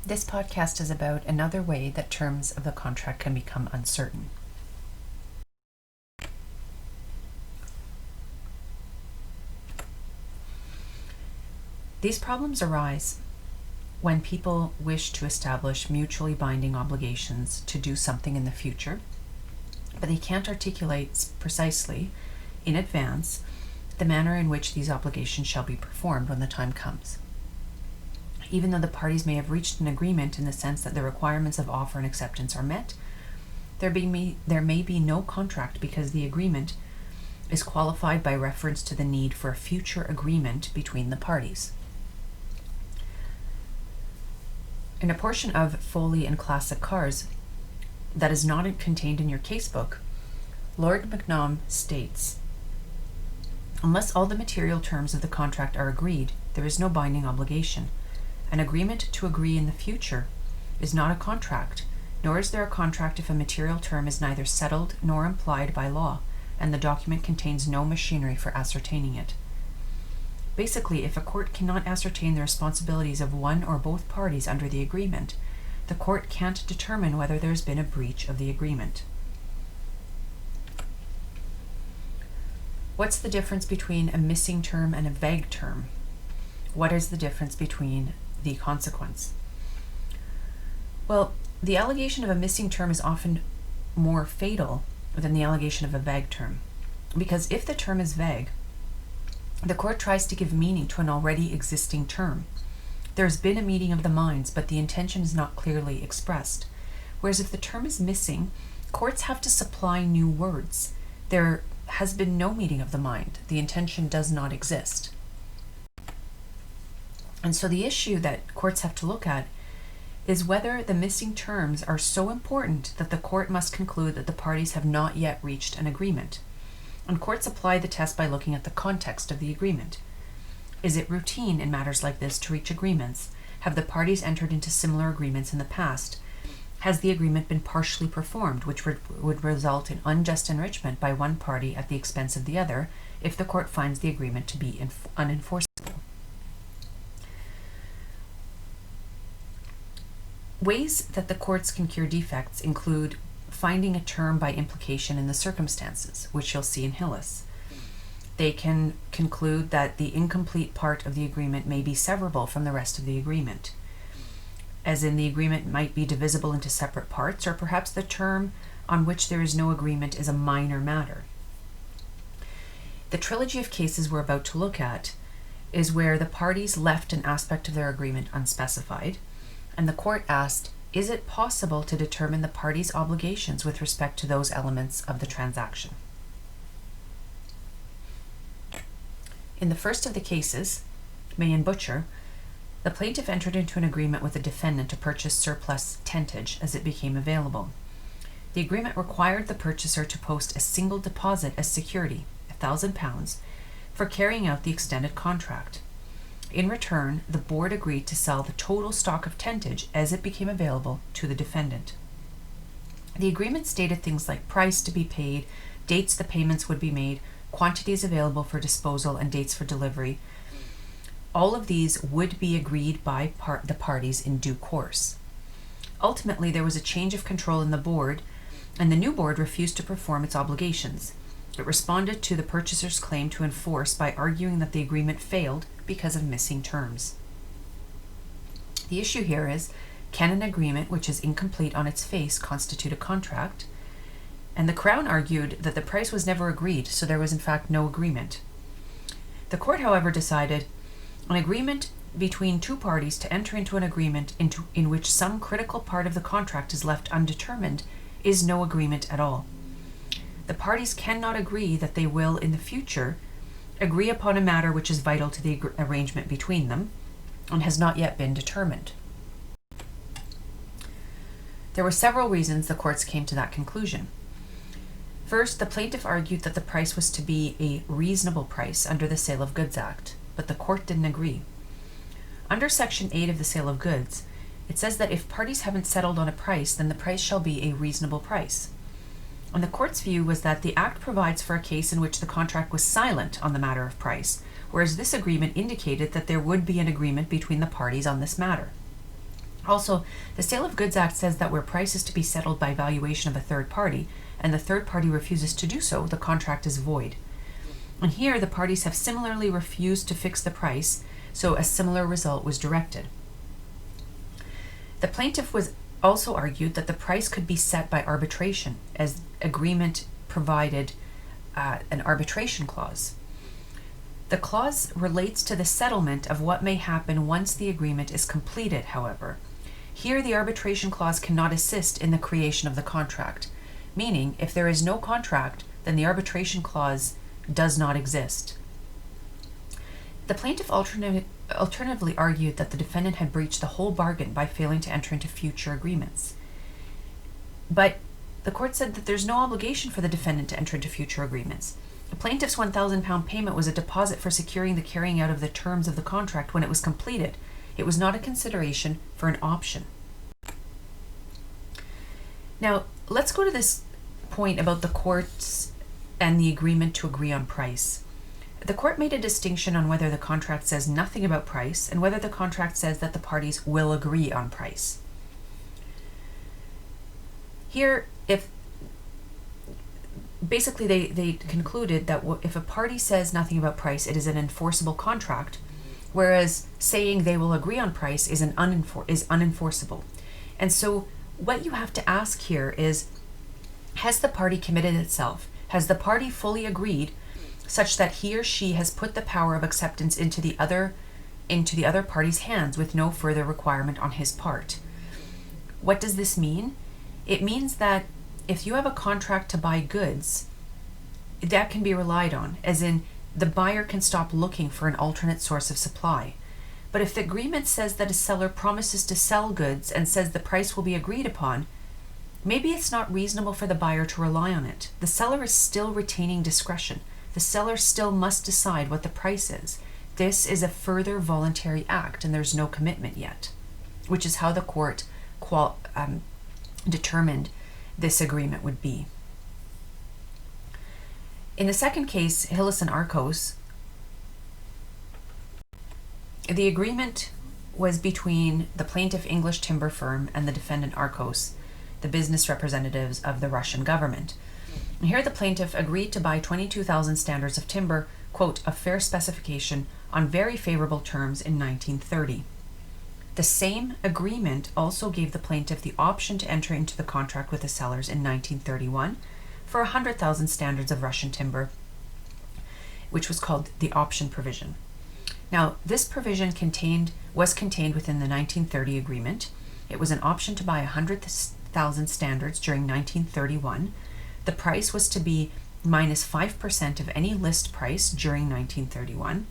This podcast is about another way that terms of the contract can become uncertain. These problems arise when people wish to establish mutually binding obligations to do something in the future, but they can't articulate precisely in advance the manner in which these obligations shall be performed when the time comes. Even though the parties may have reached an agreement in the sense that the requirements of offer and acceptance are met, there may be no contract because the agreement is qualified by reference to the need for a future agreement between the parties. In a portion of Foley and Classic Cars that is not contained in your casebook, Lord MacNaughton states, "Unless all the material terms of the contract are agreed, there is no binding obligation. An agreement to agree in the future is not a contract, nor is there a contract if a material term is neither settled nor implied by law, and the document contains no machinery for ascertaining it." Basically, if a court cannot ascertain the responsibilities of one or both parties under the agreement, the court can't determine whether there's been a breach of the agreement. What's the difference between a missing term and a vague term? What is the difference between the consequence? Well, the allegation of a missing term is often more fatal than the allegation of a vague term, because if the term is vague, the court tries to give meaning to an already existing term. There's been a meeting of the minds, but the intention is not clearly expressed. Whereas if the term is missing, courts have to supply new words. There has been no meeting of the mind. The intention does not exist. And so the issue that courts have to look at is whether the missing terms are so important that the court must conclude that the parties have not yet reached an agreement. And courts apply the test by looking at the context of the agreement. Is it routine in matters like this to reach agreements? Have the parties entered into similar agreements in the past? Has the agreement been partially performed, which would result in unjust enrichment by one party at the expense of the other if the court finds the agreement to be unenforceable? Ways that the courts can cure defects include finding a term by implication in the circumstances, which you'll see in Hillis. They can conclude that the incomplete part of the agreement may be severable from the rest of the agreement, as in the agreement might be divisible into separate parts, or perhaps the term on which there is no agreement is a minor matter. The trilogy of cases we're about to look at is where the parties left an aspect of their agreement unspecified, and the court asked, is it possible to determine the parties' obligations with respect to those elements of the transaction? In the first of the cases, May and Butcher, the plaintiff entered into an agreement with the defendant to purchase surplus tentage as it became available. The agreement required the purchaser to post a single deposit as security, £1,000, for carrying out the extended contract. In return, the board agreed to sell the total stock of tentage as it became available to the defendant. The agreement stated things like price to be paid, dates the payments would be made, quantities available for disposal, and dates for delivery. All of these would be agreed by the parties in due course. Ultimately, there was a change of control in the board, and the new board refused to perform its obligations. It responded to the purchaser's claim to enforce by arguing that the agreement failed because of missing terms. The issue here is, can an agreement which is incomplete on its face constitute a contract? And the Crown argued that the price was never agreed, so there was in fact no agreement. The court, however, decided an agreement between two parties to enter into an agreement in which some critical part of the contract is left undetermined is no agreement at all. The parties cannot agree that they will, in the future, agree upon a matter which is vital to the arrangement between them and has not yet been determined. There were several reasons the courts came to that conclusion. First, the plaintiff argued that the price was to be a reasonable price under the Sale of Goods Act, but the court didn't agree. Under Section 8 of the Sale of Goods, it says that if parties haven't settled on a price, then the price shall be a reasonable price. And the court's view was that the Act provides for a case in which the contract was silent on the matter of price, whereas this agreement indicated that there would be an agreement between the parties on this matter. Also, the Sale of Goods Act says that where price is to be settled by valuation of a third party, and the third party refuses to do so, the contract is void. And here, the parties have similarly refused to fix the price, so a similar result was directed. The plaintiff was also argued that the price could be set by arbitration, as agreement provided an arbitration clause. The clause relates to the settlement of what may happen once the agreement is completed, however. Here, the arbitration clause cannot assist in the creation of the contract, meaning if there is no contract, then the arbitration clause does not exist. The plaintiff alternatively argued that the defendant had breached the whole bargain by failing to enter into future agreements. But the court said that there's no obligation for the defendant to enter into future agreements. The plaintiff's £1,000 payment was a deposit for securing the carrying out of the terms of the contract when it was completed. It was not a consideration for an option. Now, let's go to this point about the courts and the agreement to agree on price. The court made a distinction on whether the contract says nothing about price and whether the contract says that the parties will agree on price. Here, basically they concluded that if a party says nothing about price, it is an enforceable contract, whereas saying they will agree on price is unenforceable. And so what you have to ask here is, has the party committed itself? Has the party fully agreed such that he or she has put the power of acceptance into the other party's hands with no further requirement on his part? What does this mean? It means that if you have a contract to buy goods, that can be relied on, as in the buyer can stop looking for an alternate source of supply. But if the agreement says that a seller promises to sell goods and says the price will be agreed upon, maybe it's not reasonable for the buyer to rely on it. The seller is still retaining discretion. The seller still must decide what the price is. This is a further voluntary act, and there's no commitment yet, which is how the court determined this agreement would be. In the second case, Hillis and Arcos, the agreement was between the plaintiff English timber firm and the defendant Arcos, the business representatives of the Russian government. And here the plaintiff agreed to buy 22,000 standards of timber, quote, of fair specification on very favorable terms in 1930. The same agreement also gave the plaintiff the option to enter into the contract with the sellers in 1931 for 100,000 standards of Russian timber, which was called the option provision. Now, this provision was contained within the 1930 agreement. It was an option to buy 100,000 standards during 1931. The price was to be minus 5% of any list price during 1931.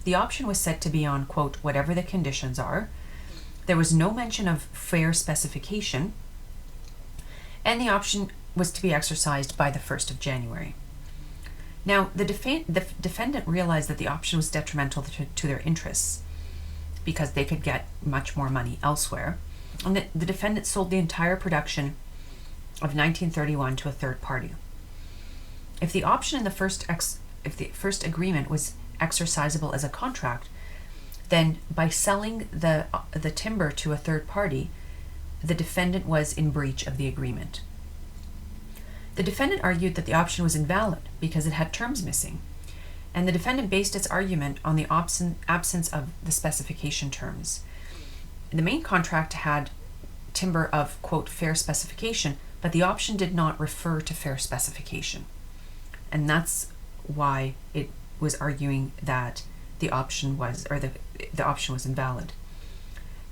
The option was set to be on, quote, whatever the conditions are. There was no mention of fair specification, and the option was to be exercised by the 1st of January. Now, the defendant realized that the option was detrimental to their interests because they could get much more money elsewhere, and the defendant sold the entire production of 1931 to a third party. If the option in the first agreement was exercisable as a contract, then by selling the timber to a third party, the defendant was in breach of the agreement. The defendant argued that the option was invalid because it had terms missing, and the defendant based its argument on the absence of the specification terms. The main contract had timber of, quote, fair specification, but the option did not refer to fair specification. And that's why it was arguing that the option was invalid.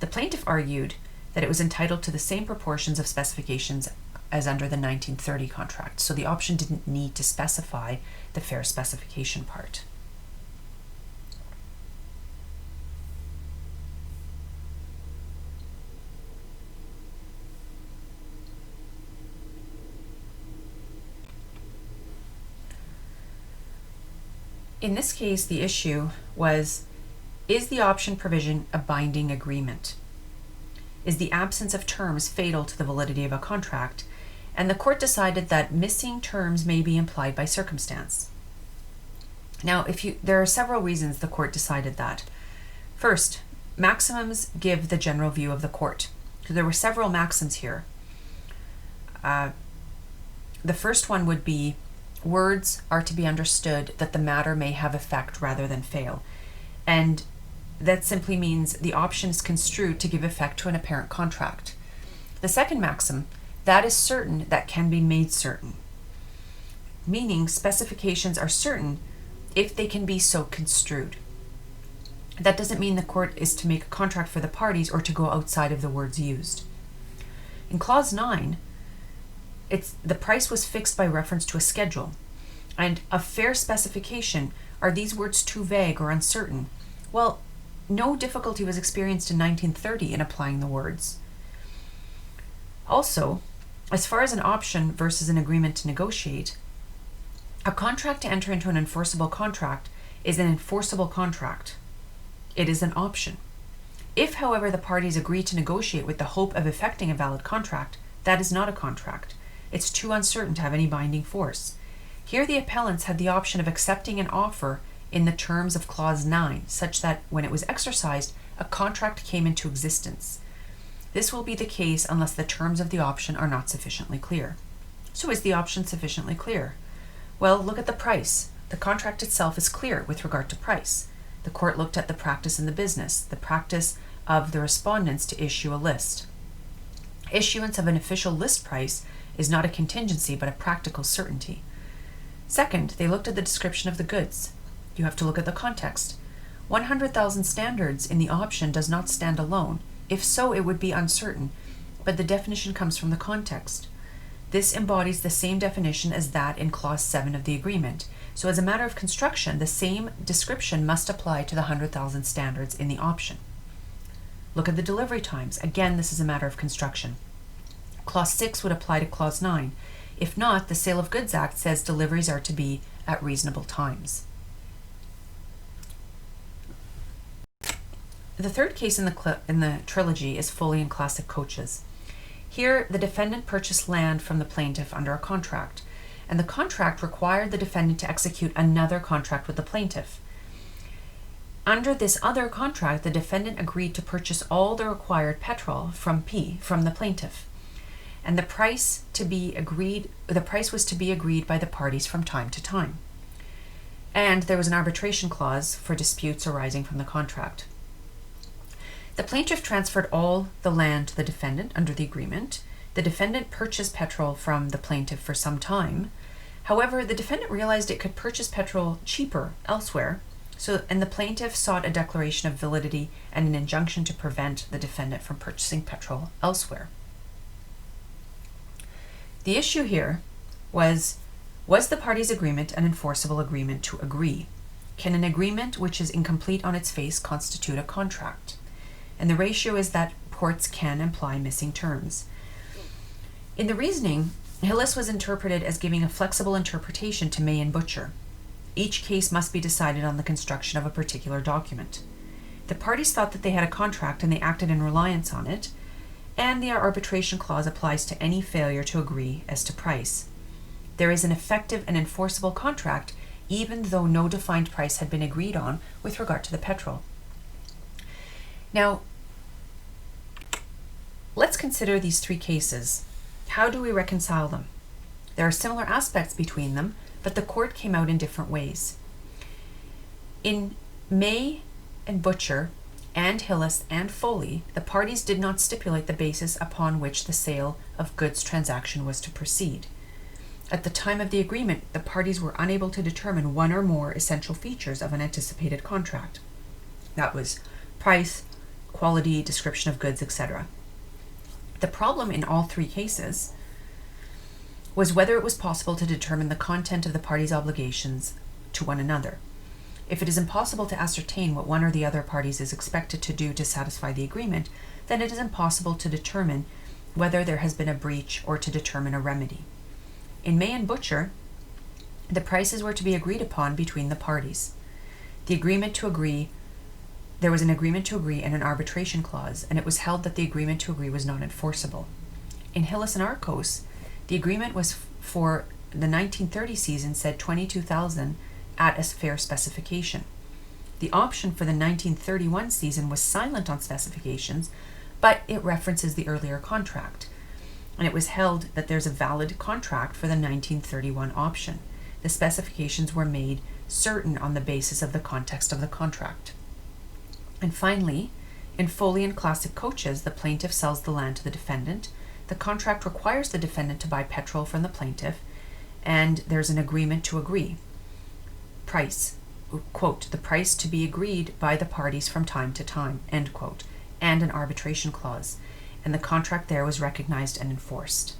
The plaintiff argued that it was entitled to the same proportions of specifications as under the 1930 contract, so the option didn't need to specify the fair specification part. In this case, the issue was, is the option provision a binding agreement? Is the absence of terms fatal to the validity of a contract? And the court decided that missing terms may be implied by circumstance. Now, there are several reasons the court decided that. First, maximums give the general view of the court. So there were several maxims here. The first one would be, words are to be understood that the matter may have effect rather than fail. And that simply means the option is construed to give effect to an apparent contract. The second maxim, that is certain that can be made certain. Meaning specifications are certain if they can be so construed. That doesn't mean the court is to make a contract for the parties or to go outside of the words used. In Clause 9, the price was fixed by reference to a schedule. And a fair specification, are these words too vague or uncertain? Well, no difficulty was experienced in 1930 in applying the words. Also, as far as an option versus an agreement to negotiate, a contract to enter into an enforceable contract is an enforceable contract. It is an option. If, however, the parties agree to negotiate with the hope of effecting a valid contract, that is not a contract. It's too uncertain to have any binding force. Here the appellants had the option of accepting an offer in the terms of Clause 9, such that when it was exercised, a contract came into existence. This will be the case unless the terms of the option are not sufficiently clear. So is the option sufficiently clear? Well, look at the price. The contract itself is clear with regard to price. The court looked at the practice in the business, the practice of the respondents to issue a list. Issuance of an official list price is not a contingency but a practical certainty. Second, they looked at the description of the goods. You have to look at the context. 100,000 standards in the option does not stand alone. If so, it would be uncertain, but the definition comes from the context. This embodies the same definition as that in Clause 7 of the agreement. So as a matter of construction, the same description must apply to the 100,000 standards in the option. Look at the delivery times. Again, this is a matter of construction. Clause 6 would apply to Clause 9. If not, the Sale of Goods Act says deliveries are to be at reasonable times. The third case in the trilogy is Foley and Classic Coaches. Here, the defendant purchased land from the plaintiff under a contract, and the contract required the defendant to execute another contract with the plaintiff. Under this other contract, the defendant agreed to purchase all the required petrol from the plaintiff, and the price was to be agreed by the parties from time to time. And there was an arbitration clause for disputes arising from the contract. The plaintiff transferred all the land to the defendant under the agreement. The defendant purchased petrol from the plaintiff for some time. However, the defendant realized it could purchase petrol cheaper elsewhere, and the plaintiff sought a declaration of validity and an injunction to prevent the defendant from purchasing petrol elsewhere. The issue here was the parties' agreement an enforceable agreement to agree? Can an agreement which is incomplete on its face constitute a contract? And the ratio is that courts can imply missing terms. In the reasoning, Hillis was interpreted as giving a flexible interpretation to May and Butcher. Each case must be decided on the construction of a particular document. The parties thought that they had a contract and they acted in reliance on it, and the arbitration clause applies to any failure to agree as to price. There is an effective and enforceable contract even though no defined price had been agreed on with regard to the petrol. Now, let's consider these three cases. How do we reconcile them? There are similar aspects between them, but the court came out in different ways. In May and Butcher and Hillis and Foley, the parties did not stipulate the basis upon which the sale of goods transaction was to proceed. At the time of the agreement, the parties were unable to determine one or more essential features of an anticipated contract. That was price, quality, description of goods, etc. The problem in all three cases was whether it was possible to determine the content of the parties' obligations to one another. If it is impossible to ascertain what one or the other parties is expected to do to satisfy the agreement, then it is impossible to determine whether there has been a breach or to determine a remedy. In May and Butcher, the prices were to be agreed upon between the parties. There was an agreement to agree and an arbitration clause, and it was held that the agreement to agree was not enforceable. In Hillis and Arcos, the agreement was for the 1930 season said $22,000 at a fair specification. The option for the 1931 season was silent on specifications, but it references the earlier contract. And it was held that there's a valid contract for the 1931 option. The specifications were made certain on the basis of the context of the contract. And finally, in Foley and Classic Coaches, the plaintiff sells the land to the defendant. The contract requires the defendant to buy petrol from the plaintiff, and there's an agreement to agree. Price, quote, the price to be agreed by the parties from time to time, end quote, and an arbitration clause. And the contract there was recognized and enforced.